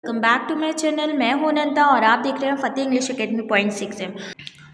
Welcome back to my channel. मैं हूं अनंता और आप देख रहे हैं फतेह इंग्लिश एकेडमी .6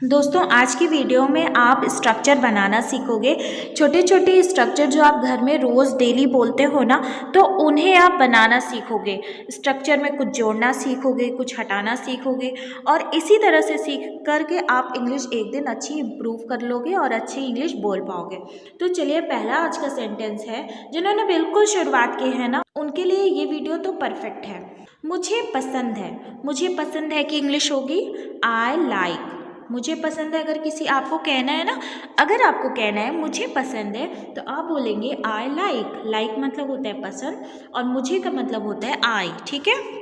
दोस्तों, आज की वीडियो में आप स्ट्रक्चर बनाना सीखोगे। छोटे छोटे स्ट्रक्चर जो आप घर में रोज़ डेली बोलते हो ना, तो उन्हें आप बनाना सीखोगे। स्ट्रक्चर में कुछ जोड़ना सीखोगे, कुछ हटाना सीखोगे और इसी तरह से सीख करके आप इंग्लिश एक दिन अच्छी इम्प्रूव कर लोगे और अच्छी इंग्लिश बोल पाओगे। तो चलिए, पहला आज का सेंटेंस है, जिन्होंने बिल्कुल शुरुआत की है ना, उनके लिए ये वीडियो तो परफेक्ट है। मुझे पसंद है। मुझे पसंद है की इंग्लिश होगी आई लाइक। मुझे पसंद है, अगर किसी आपको कहना है ना, अगर आपको कहना है मुझे पसंद है, तो आप बोलेंगे आई लाइक। लाइक मतलब होता है पसंद और मुझे का मतलब होता है आई। ठीक है,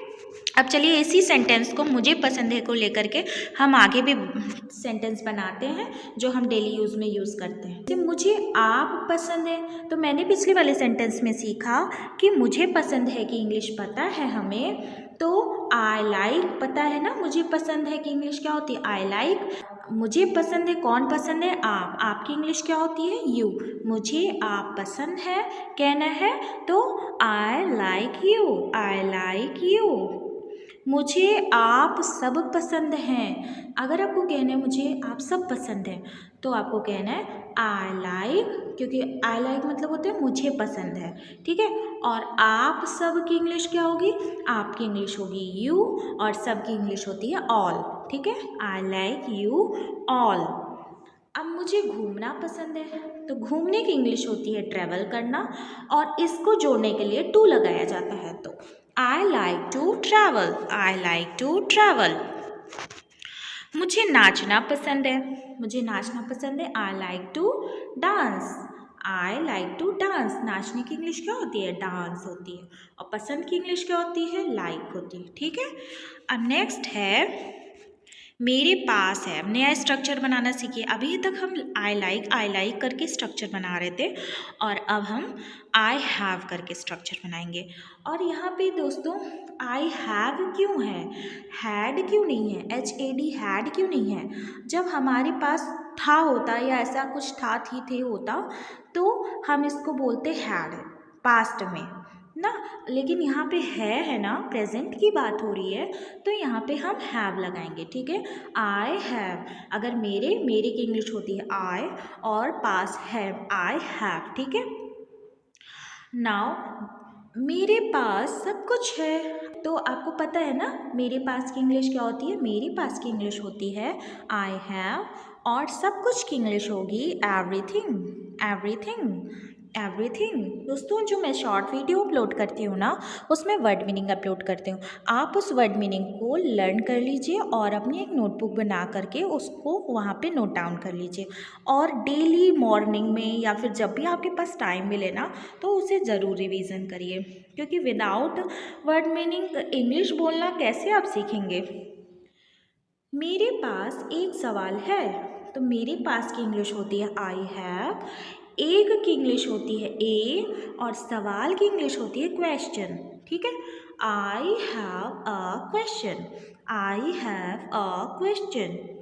अब चलिए इसी सेंटेंस को मुझे पसंद है को लेकर के हम आगे भी सेंटेंस बनाते हैं जो हम डेली यूज़ में यूज़ करते हैं। जैसे मुझे आप पसंद है, तो मैंने पिछले वाले सेंटेंस में सीखा कि मुझे पसंद है कि इंग्लिश पता है हमें, तो आई लाइक पता है ना मुझे पसंद है कि इंग्लिश क्या होती है आई लाइक। मुझे पसंद है, कौन पसंद है आप, आपकी इंग्लिश क्या होती है यू। मुझे आप पसंद है कहना है तो I like you, I like you. मुझे आप सब पसंद हैं, अगर आपको कहना है मुझे आप सब पसंद है, तो आपको कहना है आई लाइक, क्योंकि आई लाइक मतलब होता है मुझे पसंद है। ठीक है, और आप सब की इंग्लिश क्या होगी, आपकी इंग्लिश होगी यू और सब की इंग्लिश होती है ऑल। ठीक है, आई लाइक यू ऑल। अब मुझे घूमना पसंद है, तो घूमने की इंग्लिश होती है ट्रैवल करना और इसको जोड़ने के लिए टू लगाया जाता है, तो I like to travel, I like to travel. मुझे नाचना पसंद है। मुझे नाचना पसंद है, I like to dance, I like to dance. नाचने की इंग्लिश क्या होती है डांस होती है और पसंद की इंग्लिश क्या होती है लाइक होती है। ठीक है, अब नेक्स्ट है मेरे पास है। अब नया स्ट्रक्चर बनाना सीखिए। अभी तक हम आई लाइक करके स्ट्रक्चर बना रहे थे और अब हम आई हैव करके स्ट्रक्चर बनाएंगे। और यहाँ पे दोस्तों आई हैव क्यों है, हैड क्यों नहीं है, HAD हैड क्यों नहीं है। जब हमारे पास था होता या ऐसा कुछ था थी थे होता, तो हम इसको बोलते हैड पास्ट में ना, लेकिन यहाँ पे है ना, प्रेजेंट की बात हो रही है, तो यहाँ पे हम हैव लगाएंगे। ठीक है, आई हैव। अगर मेरे की इंग्लिश होती है आई और पास हैव, आई हैव। ठीक है, नाउ मेरे पास सब कुछ है, तो आपको पता है ना मेरे पास की इंग्लिश क्या होती है, मेरे पास की इंग्लिश होती है आई हैव और सब कुछ की इंग्लिश होगी एवरीथिंग, एवरीथिंग, एवरीथिंग। दोस्तों, जो मैं शॉर्ट वीडियो अपलोड करती हूँ ना, उसमें वर्ड मीनिंग अपलोड करती हूँ। आप उस वर्ड मीनिंग को लर्न कर लीजिए और अपनी एक नोटबुक बना करके उसको वहाँ पे नोट डाउन कर लीजिए और डेली मॉर्निंग में या फिर जब भी आपके पास टाइम मिले ना, तो उसे ज़रूर रिवीजन करिए, क्योंकि विदाउट वर्ड मीनिंग इंग्लिश बोलना कैसे आप सीखेंगे। मेरे पास एक सवाल है, तो मेरे पास की इंग्लिश होती है आई हैव, एक की इंग्लिश होती है ए और सवाल की इंग्लिश होती है क्वेश्चन। ठीक है, I have a question, I have a question.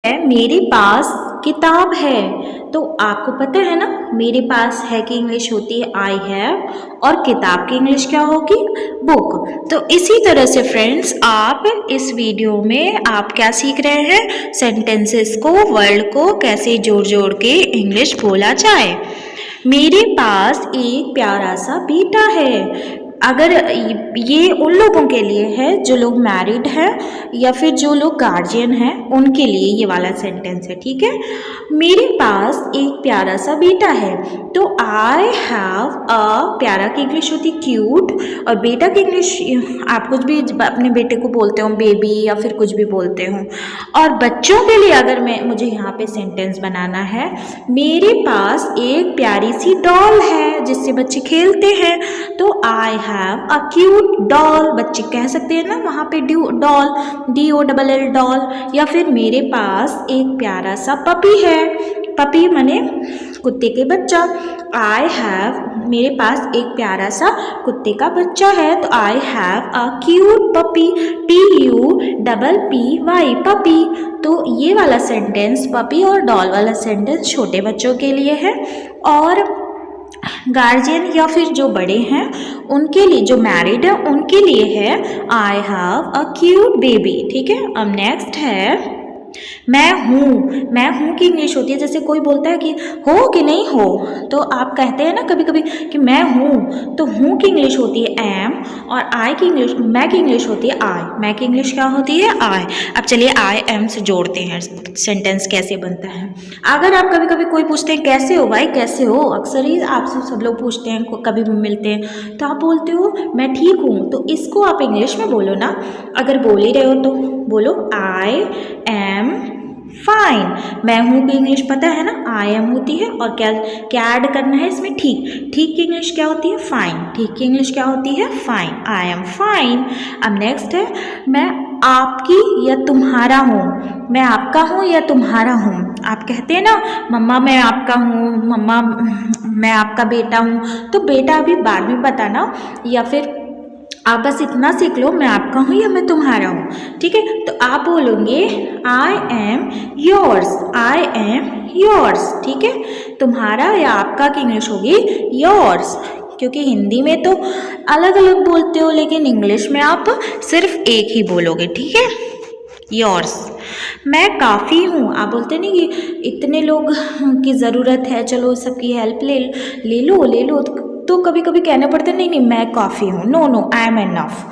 मेरे पास किताब है, तो आपको पता है ना मेरे पास है की इंग्लिश होती है आई हैव और किताब की इंग्लिश क्या होगी बुक। तो इसी तरह से फ्रेंड्स, आप इस वीडियो में आप क्या सीख रहे हैं, सेंटेंसेस को, वर्ड को कैसे जोड़ जोड़ के इंग्लिश बोला जाए। मेरे पास एक प्यारा सा बेटा है, अगर ये उन लोगों के लिए है जो लोग मैरिड हैं या फिर जो लोग गार्जियन हैं, उनके लिए ये वाला सेंटेंस है। ठीक है, मेरे पास एक प्यारा सा बेटा है, तो आई हैव अ, प्यारा की इंग्लिश होती है क्यूट और बेटा की इंग्लिश आप कुछ भी अपने बेटे को बोलते हो बेबी या फिर कुछ भी बोलते हो। और बच्चों के लिए अगर मुझे यहाँ पे सेंटेंस बनाना है, मेरे पास एक प्यारी सी डॉल है जिससे बच्चे खेलते हैं, तो I have a cute doll. बच्चे कह सकते हैं ना वहाँ पे डॉल, DOLL डॉल। या फिर मेरे पास एक प्यारा सा पपी है, पपी माने कुत्ते के बच्चा। आई हैव, मेरे पास एक प्यारा सा कुत्ते का बच्चा है, तो I have a cute puppy, PUPPY puppy. तो ये वाला सेंटेंस पपी और डॉल वाला सेंटेंस छोटे बच्चों के लिए है और गार्जियन या फिर जो बड़े हैं उनके लिए, जो मैरिड है उनके लिए है I have a cute baby. ठीक है। अब नेक्स्ट है मैं हूँ। मैं हूँ की इंग्लिश होती है, जैसे कोई बोलता है कि हो कि नहीं हो, तो आप कहते हैं ना कभी कभी कि मैं हूँ, तो हूँ की इंग्लिश होती है एम, और आई की इंग्लिश, मैं की इंग्लिश होती है आई। मैं की इंग्लिश क्या होती है आई। अब चलिए आई एम से जोड़ते हैं सेंटेंस कैसे बनता है। अगर आप कभी कभी कोई पूछते हैं कैसे हो भाई, कैसे हो, अक्सर ही आपसे सब लोग पूछते हैं, कभी भी मिलते हैं, तो आप बोलते हो मैं ठीक हूँ, तो इसको आप इंग्लिश में बोलो ना। अगर बोल ही रहे हो तो बोलो आई एम फाइन। मैं हूँ की इंग्लिश पता है ना, आई एम होती है, और क्या क्या ऐड करना है इसमें, ठीक। ठीक की इंग्लिश क्या होती है, फाइन। ठीक की इंग्लिश क्या होती है, फाइन। I am fine. अब नेक्स्ट है मैं आपकी या तुम्हारा हूँ। मैं आपका हूँ या तुम्हारा हूँ। आप कहते हैं ना मम्मा मैं आपका हूँ, मम्मा मैं आपका बेटा हूँ, तो बेटा अभी बाद में बताना, या फिर आप बस इतना सीख लो मैं आपका हूँ या मैं तुम्हारा हूँ। ठीक है। तो आप बोलोगे I am yours. I am yours. ठीक है। तुम्हारा या आपका की इंग्लिश होगी योर्स, क्योंकि हिंदी में तो अलग अलग बोलते हो, लेकिन इंग्लिश में आप सिर्फ एक ही बोलोगे। ठीक है, योर्स। मैं काफ़ी हूँ। आप बोलते नहीं कि इतने लोग की ज़रूरत है, चलो सबकी हेल्प ले लो, तो कभी कभी कहना पड़ता है नहीं नहीं मैं काफ़ी हूँ, no no I am enough.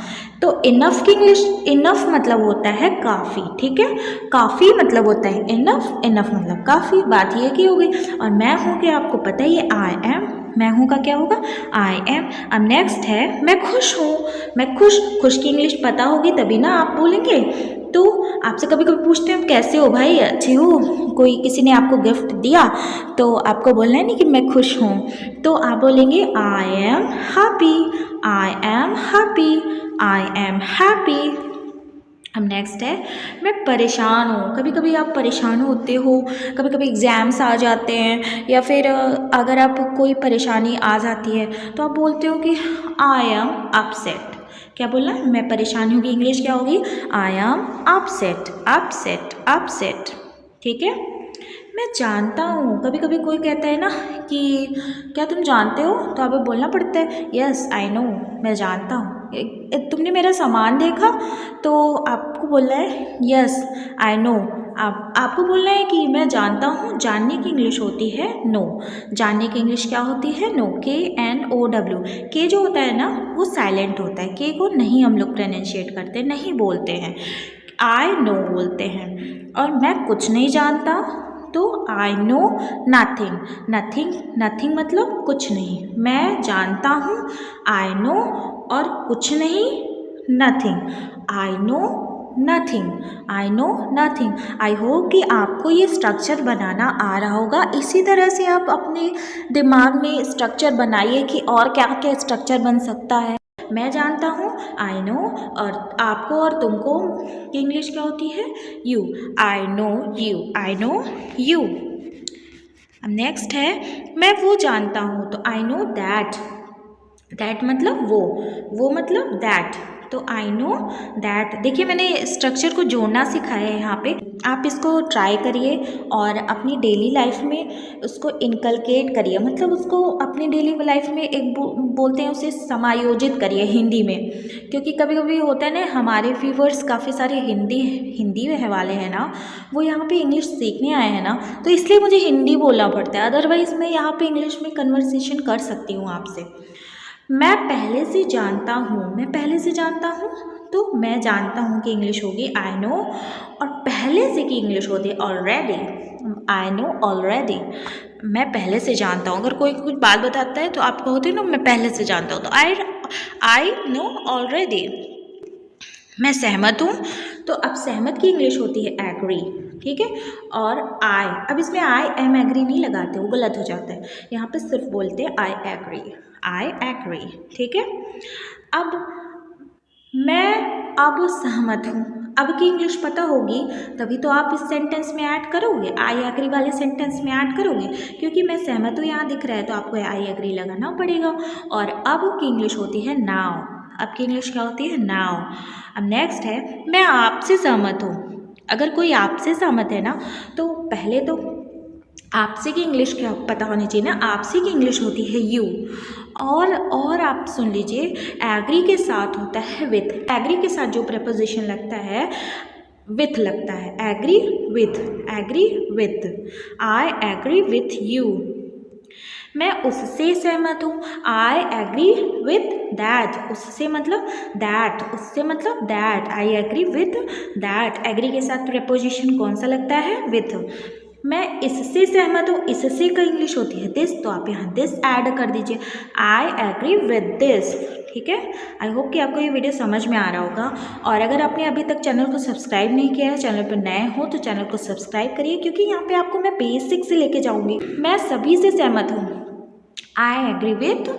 तो इनफ की इंग्लिश, इनफ मतलब होता है काफ़ी। ठीक है। काफ़ी मतलब होता है इनफ, इनफ मतलब काफ़ी। बात ये की हो गई। और मैं हूँ कि आपको पता ही है आई एम, मैं हूँ का क्या होगा आई एम। अब नेक्स्ट है मैं खुश हूँ। मैं खुश, खुश की इंग्लिश पता होगी तभी ना आप बोलेंगे। तो आपसे कभी कभी पूछते हैं कैसे हो भाई, अच्छे हो, कोई किसी ने आपको गिफ्ट दिया, तो आपको बोलना है नहीं कि मैं खुश हूँ, तो आप बोलेंगे I am happy. I am happy. I am happy. अब नेक्स्ट है मैं परेशान हूँ। कभी कभी आप परेशान होते हो, कभी कभी एग्ज़ाम्स आ जाते हैं, या फिर अगर आप कोई परेशानी आ जाती है तो आप बोलते हो कि आई एम अपसेट। क्या बोलना है, मैं परेशान हूँ की इंग्लिश क्या होगी I am upset. Upset, upset. ठीक है। मैं जानता हूँ। कभी कभी कोई कहता है ना कि क्या तुम जानते हो, तो आपको बोलना पड़ता है यस आई नो, मैं जानता हूँ। तुमने मेरा सामान देखा, तो आपको बोलना है यस आई नो। आपको बोलना है कि मैं जानता हूँ। जानने की इंग्लिश होती है नो। जानने की इंग्लिश क्या होती है नो। KNOW। के जो होता है ना वो साइलेंट होता है, के को नहीं हम लोग प्रोनाउंशिएट करते, नहीं बोलते हैं, आई नो बोलते हैं। और मैं कुछ नहीं जानता, तो I know nothing. Nothing, nothing मतलब कुछ नहीं। मैं जानता हूँ आई नो, और कुछ नहीं nothing. I know nothing. I know nothing. I hope कि आपको ये स्ट्रक्चर बनाना आ रहा होगा। इसी तरह से आप अपने दिमाग में स्ट्रक्चर बनाइए कि और क्या क्या स्ट्रक्चर बन सकता है। मैं जानता हूँ आई नो, और आपको और तुमको की इंग्लिश क्या होती है you. I know you. I know you. अब नेक्स्ट है मैं वो जानता हूँ, तो आई नो दैट। दैट मतलब वो मतलब दैट, तो आई नो दैट। देखिए मैंने स्ट्रक्चर को जोड़ना सिखाया है यहाँ पे, आप इसको ट्राई करिए और अपनी डेली लाइफ में उसको इनकलकेट करिए, मतलब उसको अपनी डेली लाइफ में एक बोलते हैं उसे समायोजित करिए हिंदी में। क्योंकि कभी कभी होता है ना हमारे व्यूवर्स काफ़ी सारे हिंदी में वाले हैं ना, वो यहाँ पे इंग्लिश सीखने आए हैं ना, तो इसलिए मुझे हिंदी बोलना पड़ता है, अदरवाइज़ मैं यहाँ पे इंग्लिश में कन्वर्सेशन कर सकती हूँ आपसे। मैं पहले से जानता हूँ। मैं पहले से जानता हूँ, तो मैं जानता हूँ की इंग्लिश होगी आई नो, और पहले से की इंग्लिश होती है ऑलरेडी। I know already. मैं पहले से जानता हूँ। अगर कोई कुछ बात बताता है तो आपको होती है ना मैं पहले से जानता हूँ, तो आई नो ऑलरेडी। मैं सहमत हूँ, तो अब सहमत की इंग्लिश होती है एग्री। ठीक है। और आई, अब इसमें आई एम एग्री नहीं लगाते, वो गलत हो जाता है, यहाँ पे सिर्फ बोलते हैं आई एग्री। I agree. ठीक है। अब मैं अब सहमत हूँ, अब की इंग्लिश पता होगी तभी तो आप इस सेंटेंस में ऐड करोगे, आई एग्री वाले सेंटेंस में ऐड करोगे, क्योंकि मैं सहमत हूँ यहाँ दिख रहा है तो आपको आई एग्री लगाना पड़ेगा। और अब की इंग्लिश होती है नाउ। अब की इंग्लिश क्या होती है नाउ। अब नेक्स्ट है मैं आपसे सहमत हूँ। अगर कोई आपसे सहमत है ना, तो पहले तो आपसे की इंग्लिश क्या पता होनी चाहिए ना, आपसे की इंग्लिश होती है यू। और आप सुन लीजिए, एग्री के साथ होता है विथ। एग्री के साथ जो प्रपोजिशन लगता है विथ लगता है, agree with, I agree with you. मैं उससे सहमत हूँ, आई एग्री विथ दैट। उससे मतलब दैट, उससे मतलब that, I agree with that. Agree के साथ प्रपोजिशन कौन सा लगता है, विथ। मैं इससे सहमत हूँ, इससे का इंग्लिश होती है दिस, तो आप यहाँ दिस ऐड कर दीजिए, आई एग्री विथ दिस। ठीक है, आई होप कि आपको ये वीडियो समझ में आ रहा होगा। और अगर आपने अभी तक चैनल को सब्सक्राइब नहीं किया है, चैनल पर नए हो तो चैनल को सब्सक्राइब करिए, क्योंकि यहाँ पे आपको मैं बेसिक से लेके जाऊँगी। मैं सभी से सहमत हूँ, आई एग्री विथ।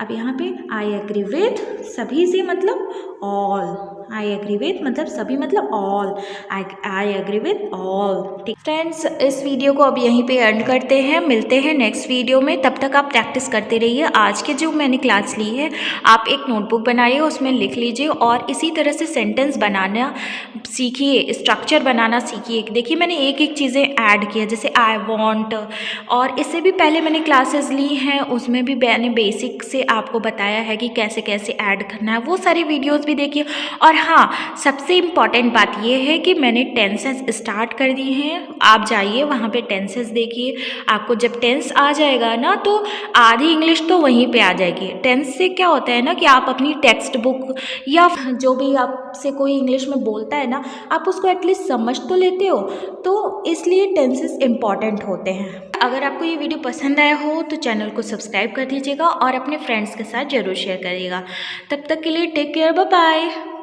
अब यहाँ पे आई एग्री विथ सभी से मतलब ऑल, आई एग्री विथ मतलब सभी मतलब all, I agree with all. ठीक फ्रेंड्स, इस वीडियो को अब यहीं पे एंड करते हैं, मिलते हैं नेक्स्ट वीडियो में। तब तक आप प्रैक्टिस करते रहिए। आज के जो मैंने क्लास ली है, आप एक नोटबुक बनाइए, उसमें लिख लीजिए और इसी तरह से सेंटेंस बनाना सीखिए, स्ट्रक्चर बनाना सीखिए। देखिए मैंने एक एक चीज़ें ऐड किया, जैसे आई वॉन्ट, और इससे भी पहले मैंने क्लासेस ली हैं, उसमें भी मैंने बेसिक से आपको बताया है कि कैसे कैसे ऐड करना है, वो सारी वीडियोस भी देखिए। और हाँ, सबसे इम्पॉर्टेंट बात ये है कि मैंने टेंसेस स्टार्ट कर दी हैं, आप जाइए वहाँ पे टेंसेस देखिए। आपको जब टेंस आ जाएगा ना, तो आधी इंग्लिश तो वहीं पे आ जाएगी। टेंस से क्या होता है ना कि आप अपनी टेक्स्ट बुक या जो भी आपसे कोई इंग्लिश में बोलता है ना, आप उसको एटलीस्ट समझ तो लेते हो, तो इसलिए टेंसेस इम्पॉर्टेंट होते हैं। अगर आपको ये वीडियो पसंद आया हो तो चैनल को सब्सक्राइब कर दीजिएगा और अपने फ्रेंड्स के साथ ज़रूर शेयर करिएगा। तब तक के लिए टेक केयर, बाय बाय।